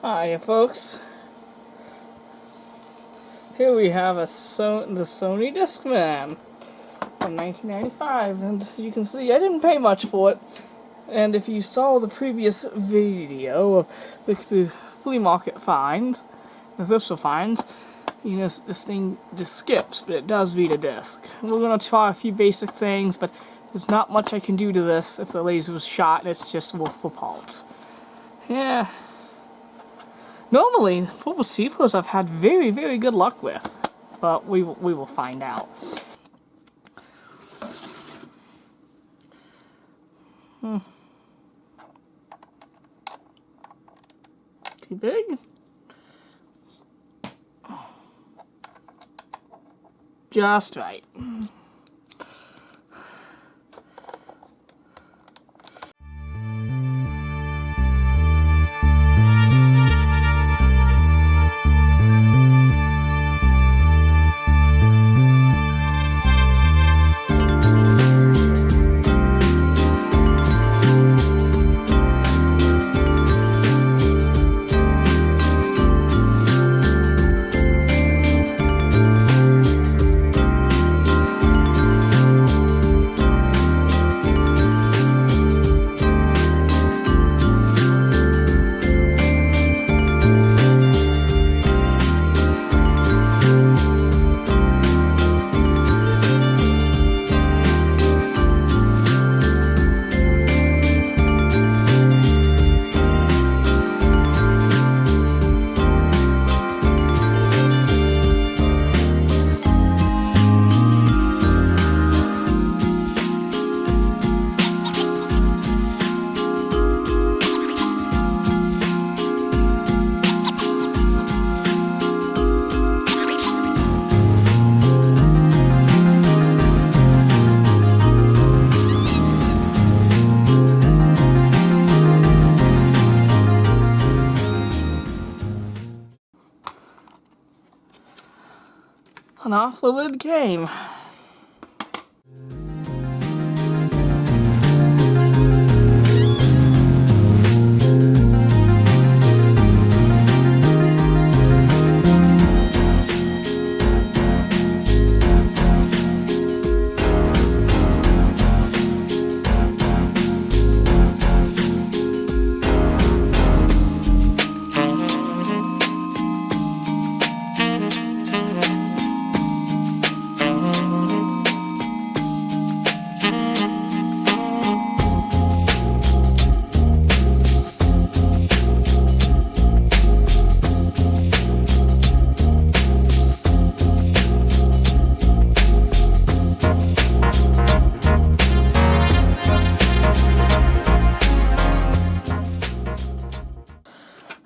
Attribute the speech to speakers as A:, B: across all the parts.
A: Hi folks, here we have the Sony Discman from 1995, and you can see I didn't pay much for it. And if you saw the previous video of the flea market finds, the thrift store finds, you notice this thing just skips, but it does read a disc. We're going to try a few basic things, but there's not much I can do to this if the laser was shot and it's just multiple parts. Yeah. Normally, full receivers I've had very, very good luck with, but we will find out. Too big? Just right. And off the lid came.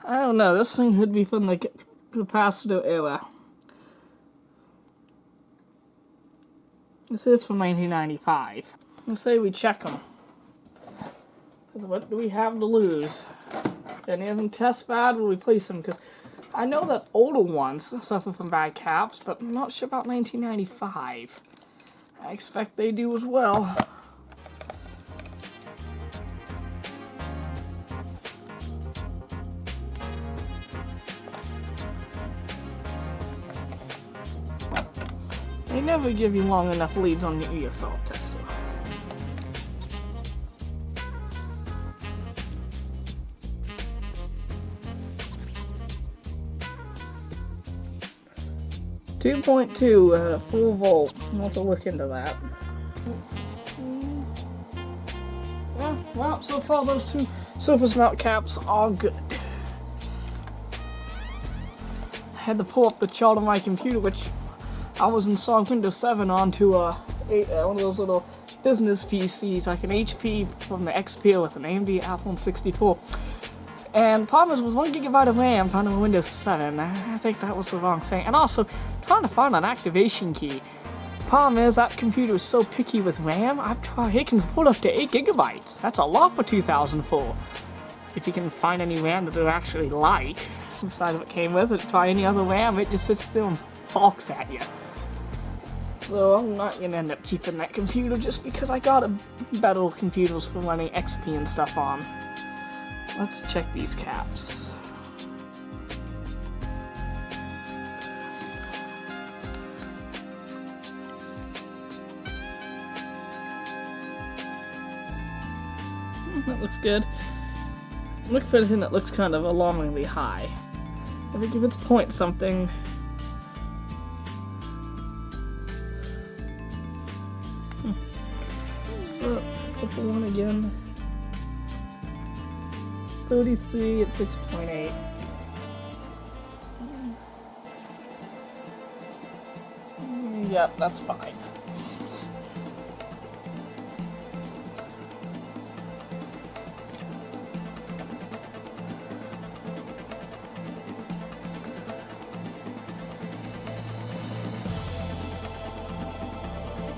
A: I don't know, this thing could be from the capacitor era. This is from 1995. Let's say we check them. What do we have to lose? Any of them test bad, we'll replace them, because I know that older ones suffer from bad caps, but I'm not sure about 1995. I expect they do as well. They never give you long enough leads on your ESL tester. .2 full volt. I'll have to look into that. Yeah, well, so far those two surface mount caps are good. I had to pull up the chart on my computer, which I was installing Windows 7 onto one of those little business PCs, like an HP from the XP with an AMD Athlon 64. And the problem is, with 1 GB of RAM found on Windows 7, I think that was the wrong thing. And also, trying to find an activation key. The problem is, that computer is so picky with RAM, it can support up to 8 GB. That's a lot for 2004. If you can find any RAM that it actually like, besides what came with it, try any other RAM, it just sits still and talks at you. So I'm not going to end up keeping that computer just because I got better computers for running XP and stuff on. Let's check these caps. That looks good. Look for anything that looks kind of alarmingly high. I think if it's point something... So, up the one again. 33 at 6.8. Yep, that's fine.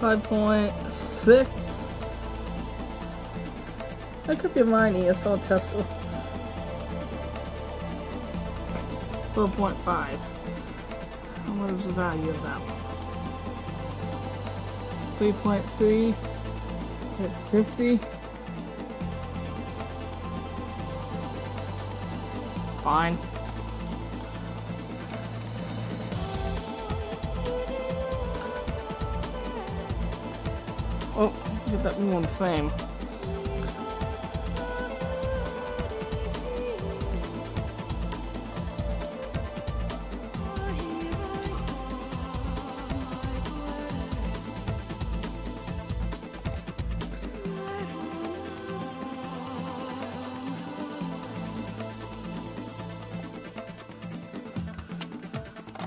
A: .6. That could be mine ESL tester. 4.5. What is the value of that one? 3.3 at 50. Fine. Oh, get that new one frame.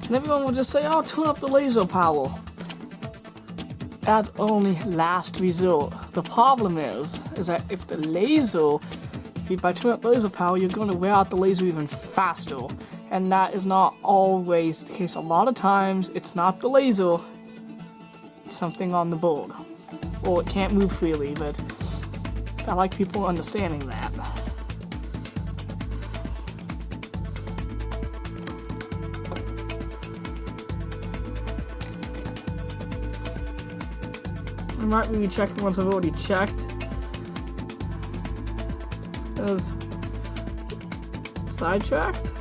A: And everyone will just say, oh, tune up the laser power. That's only last resort. The problem is that if the laser, by tuning up the laser power, you're going to wear out the laser even faster. And that is not always the case. A lot of times, it's not the laser, it's something on the board. Or it can't move freely, but I like people understanding that. I might be checking ones I've already checked. Because sidetracked.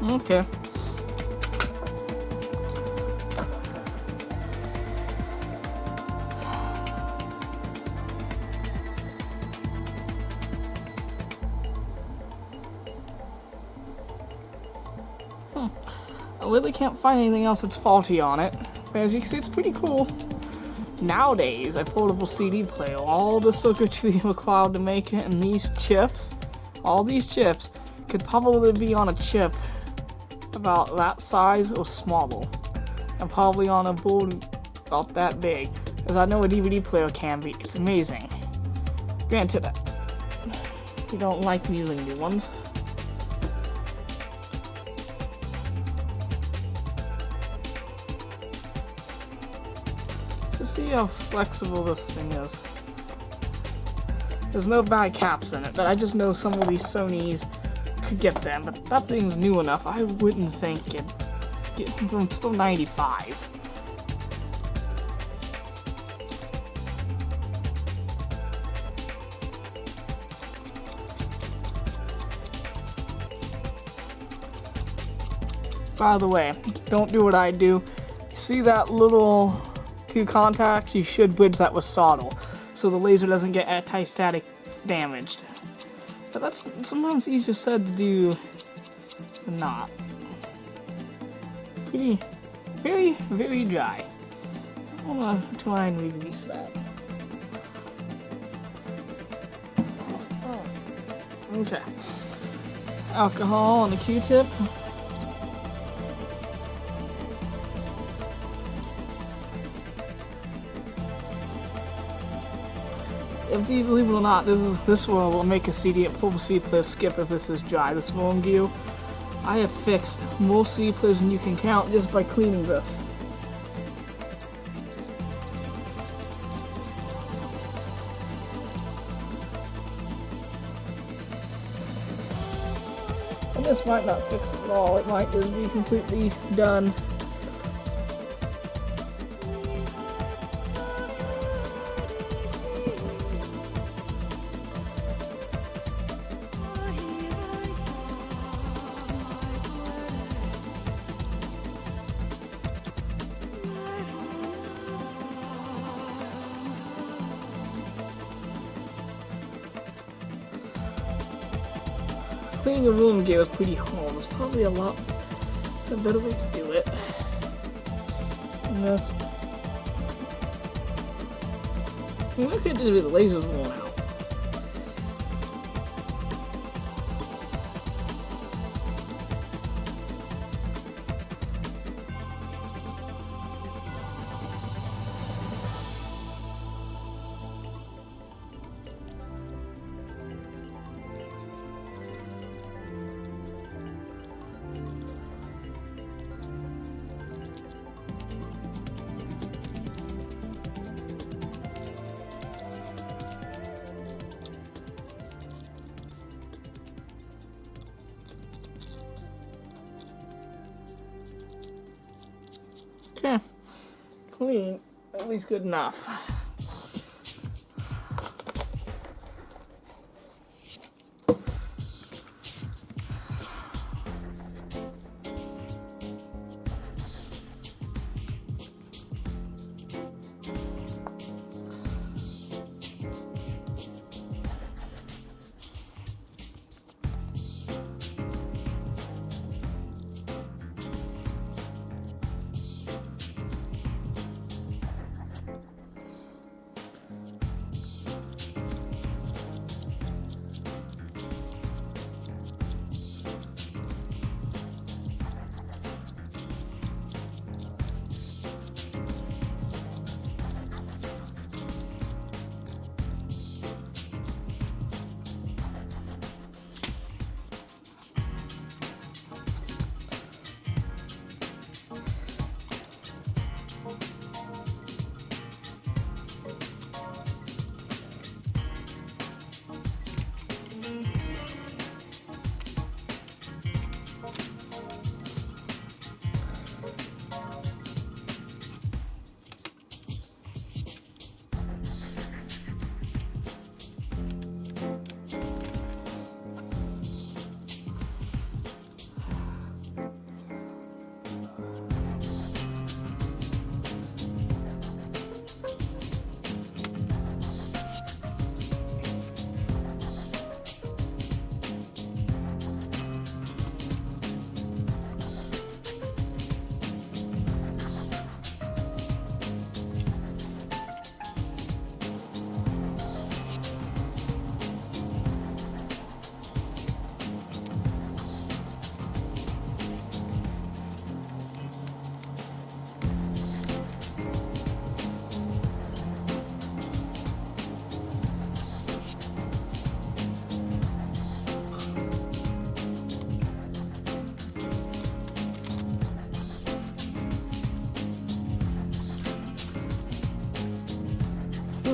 A: Okay. I really can't find anything else that's faulty on it. But as you can see, it's pretty cool. Nowadays, a portable CD player, all the circuitry required to make it, and these chips, all these chips, could probably be on a chip about that size or smaller, and probably on a board about that big, as I know a DVD player can be. It's amazing. Granted, you don't like using new ones. So see how flexible this thing is. There's no bad caps in it, but I just know some of these Sonys could get them, but that thing's new enough. I wouldn't think it from still 95. By the way, don't do what I do. See that little two contacts? You should bridge that with solder, so the laser doesn't get anti-static damaged. But that's sometimes easier said to do than not. Pretty, very, very dry. I wanna try and release that. Okay. Alcohol on the Q-tip. If you believe it or not, this one will make a CD and portable CD player skip if this is dry. This long gear, I have fixed more CD players than you can count just by cleaning this. this might not fix it at all. It might just be completely done. Cleaning a room gave us pretty home. It's probably a better way to do it. And this. I mean, we could do the lasers worn out. Okay, clean, at least good enough.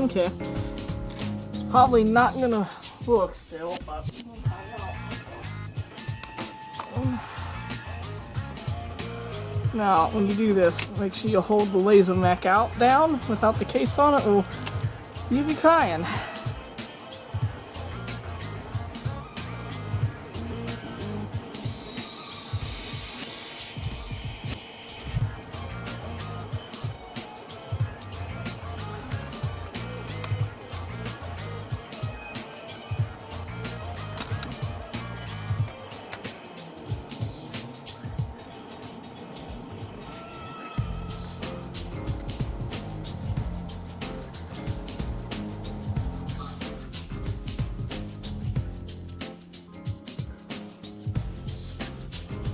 A: Okay. It's probably not gonna work still, but we'll find out. Now, when you do this, make sure you hold the laser mech out down without the case on it, or you'll be crying.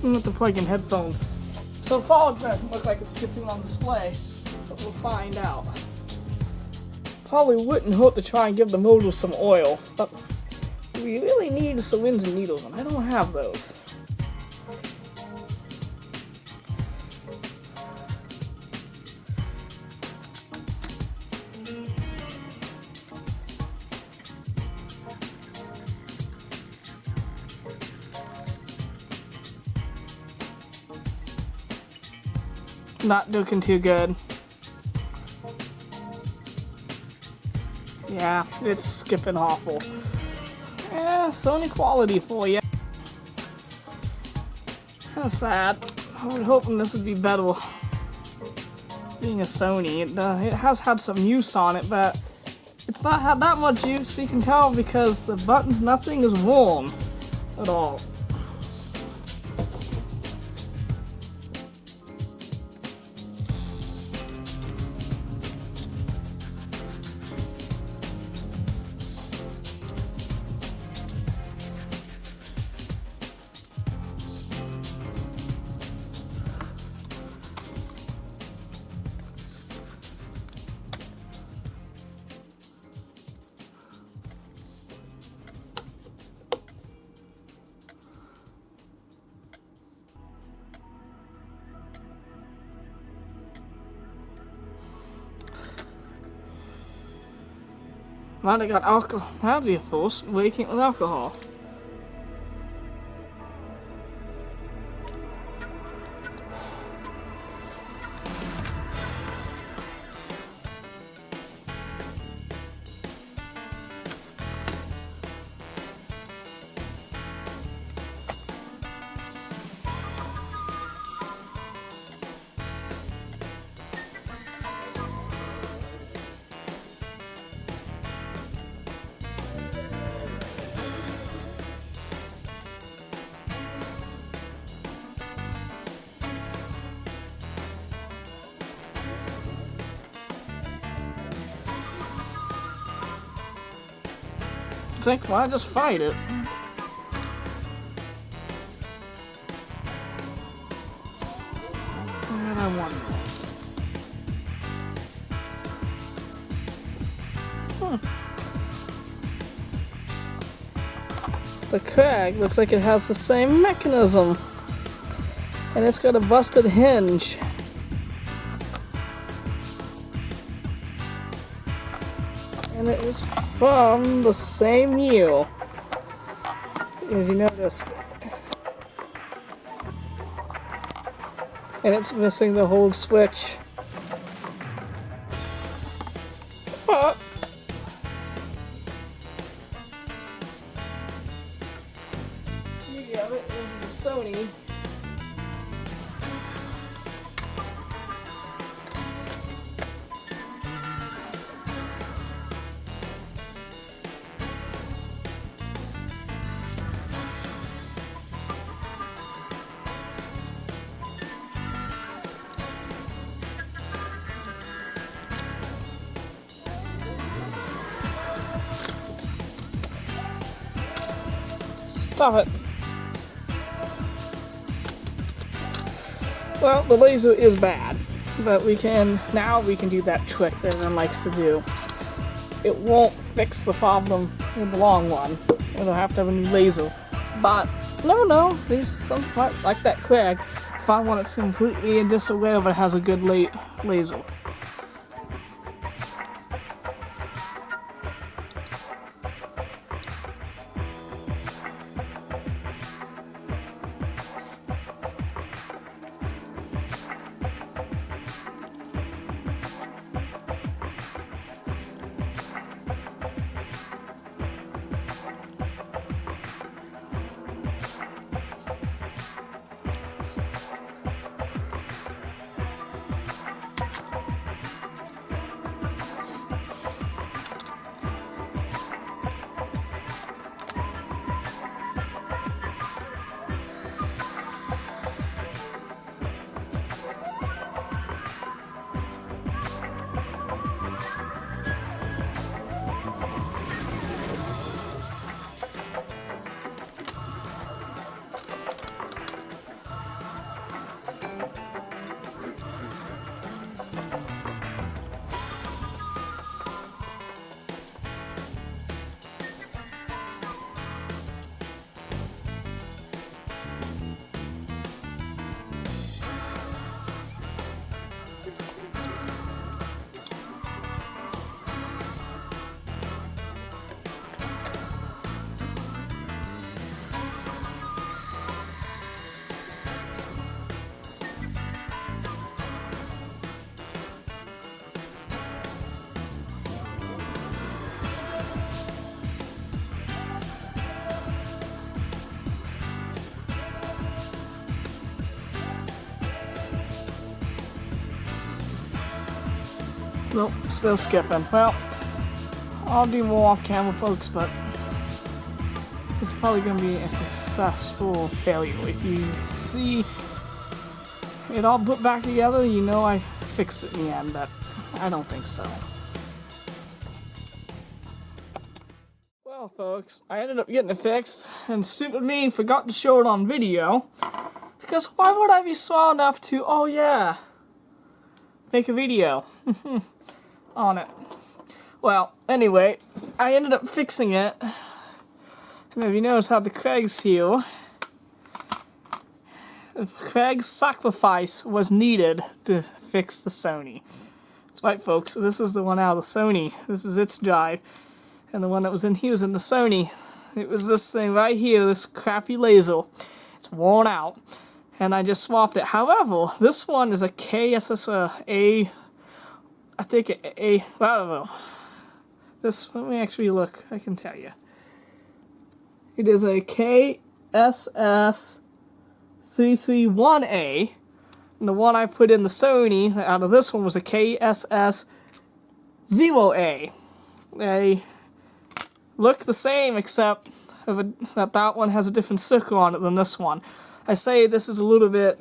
A: I'm going to plug in headphones. So far it doesn't look like it's skipping on display, but we'll find out. Probably wouldn't hurt to try and give the motor some oil, but we really need syringe and needles, and I don't have those. not looking too good. Yeah, it's skipping awful. Yeah, Sony quality for you. Kinda sad. I was hoping this would be better. Being a Sony, it has had some use on it, but it's not had that much use. You can tell because the buttons, nothing is worn at all. Might have got alcohol. That'd be a force. Waking with alcohol. Why just fight it? And I wonder. The Krag looks like it has the same mechanism, and it's got a busted hinge. And it is from the same year, as you notice. And it's missing the hold switch. But beauty of it is the Sony. Stop it. Well, the laser is bad, but now we can do that trick that everyone likes to do. It won't fix the problem in the long run. We'll have to have a new laser. But no, there's some part like that Krag. Find one that's completely in disarray but has a good laser. Nope, still skipping. Well, I'll do more off camera, folks, but it's probably going to be a successful failure. If you see it all put back together, you know I fixed it in the end, but I don't think so. Well, folks, I ended up getting it fixed, and stupid me forgot to show it on video, because why would I be smart enough to, oh yeah, make a video on it? Well, anyway, I ended up fixing it. And if you notice how the Craig's here, Craig's sacrifice was needed to fix the Sony. That's right, folks, this is the one out of the Sony. This is its drive. And the one that was in here was in the Sony. It was this thing right here, this crappy laser. It's worn out. And I just swapped it. However, this one is a KSS, I think I don't know. This, let me actually look, I can tell you. It is a KSS331A, and the one I put in the Sony out of this one was a KSS0A. They look the same, except that one has a different sticker on it than this one. I say this is a little bit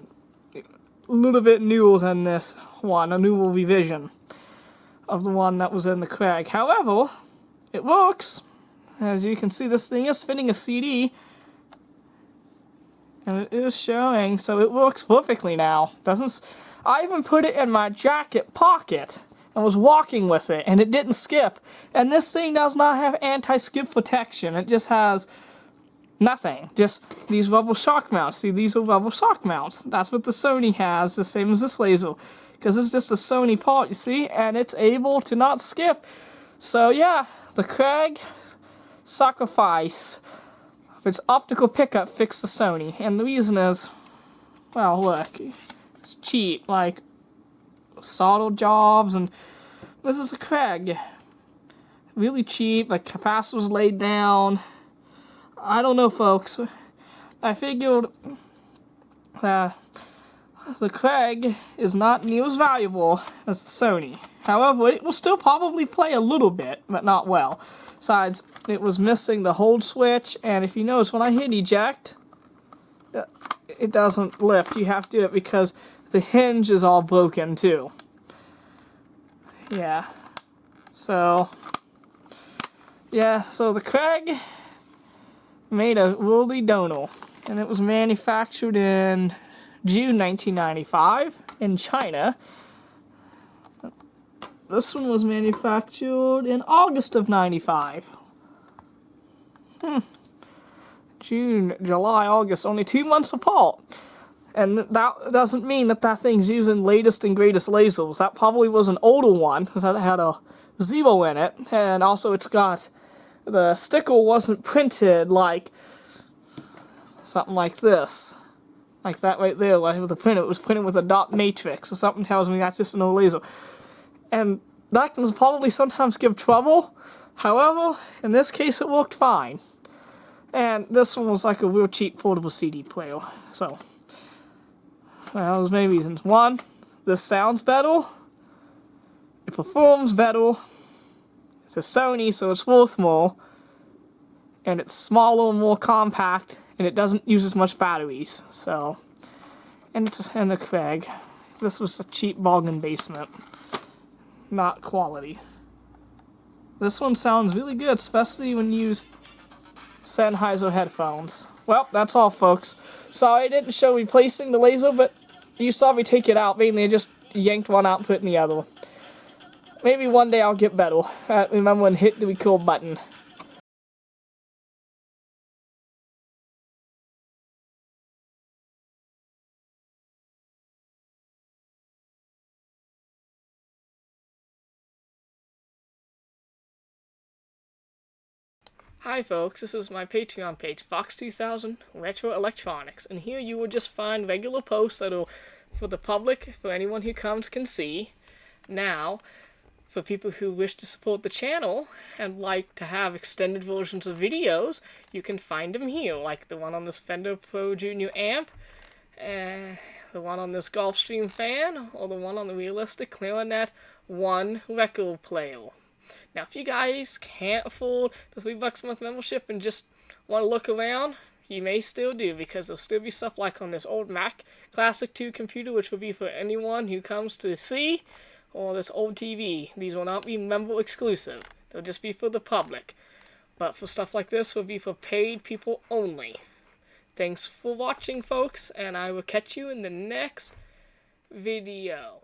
A: newer than this one, a newer revision of the one that was in the Craig. However, it works. As you can see, this thing is fitting a CD, and it is showing, so it works perfectly now. I even put it in my jacket pocket and was walking with it, and it didn't skip. And this thing does not have anti-skip protection. It just has nothing. Just these rubber shock mounts. See, these are rubber shock mounts. That's what the Sony has, the same as this laser. Because it's just a Sony part, you see, and it's able to not skip. So yeah, the Craig sacrifice of its optical pickup fixed the Sony. And the reason is, well, look, it's cheap, like solder jobs, and this is a Craig. Really cheap, like capacitors laid down. I don't know, folks. I figured that the Craig is not near as valuable as the Sony. However, it will still probably play a little bit, but not well. Besides, it was missing the hold switch, and if you notice, when I hit eject, it doesn't lift. You have to do it because the hinge is all broken, too. Yeah. So the Craig made a worldly donor, and it was manufactured in June 1995 in China. This one was manufactured in August of 95. June, July, August, only 2 months apart. And that doesn't mean that thing's using latest and greatest lasers. That probably was an older one, because it had a 0 in it, and also it's got, the sticker wasn't printed like something like this. Like that right there, like it was printed. It was printed with a dot matrix, so something tells me that's just an old laser. And that can probably sometimes give trouble. However, in this case it worked fine. And this one was like a real cheap portable CD player. So, well, there's many reasons. One, this sounds better. It performs better. It's a Sony, so it's worth more. And it's smaller and more compact, and it doesn't use as much batteries. So, and it's in the Craig. This was a cheap bargain basement. Not quality. This one sounds really good, especially when you use Sennheiser headphones. Well, that's all, folks. Sorry I didn't show replacing the laser, but you saw me take it out. Mainly I just yanked one out and put in the other. Maybe one day I'll get better. Remember when hit the record button. Hi folks, this is my Patreon page, Fox2000 Retro Electronics, and here you will just find regular posts that are for the public, for anyone who comes can see. Now, for people who wish to support the channel and like to have extended versions of videos, you can find them here, like the one on this Fender Pro Junior amp, the one on this Gulfstream fan, or the one on the realistic clarinet, one record player. Now, if you guys can't afford the $3 a month membership and just want to look around, you may still do, because there'll still be stuff like on this old Mac Classic 2 computer, which will be for anyone who comes to see, or this old TV. These will not be member exclusive. They'll just be for the public. But for stuff like this, will be for paid people only. Thanks for watching, folks, and I will catch you in the next video.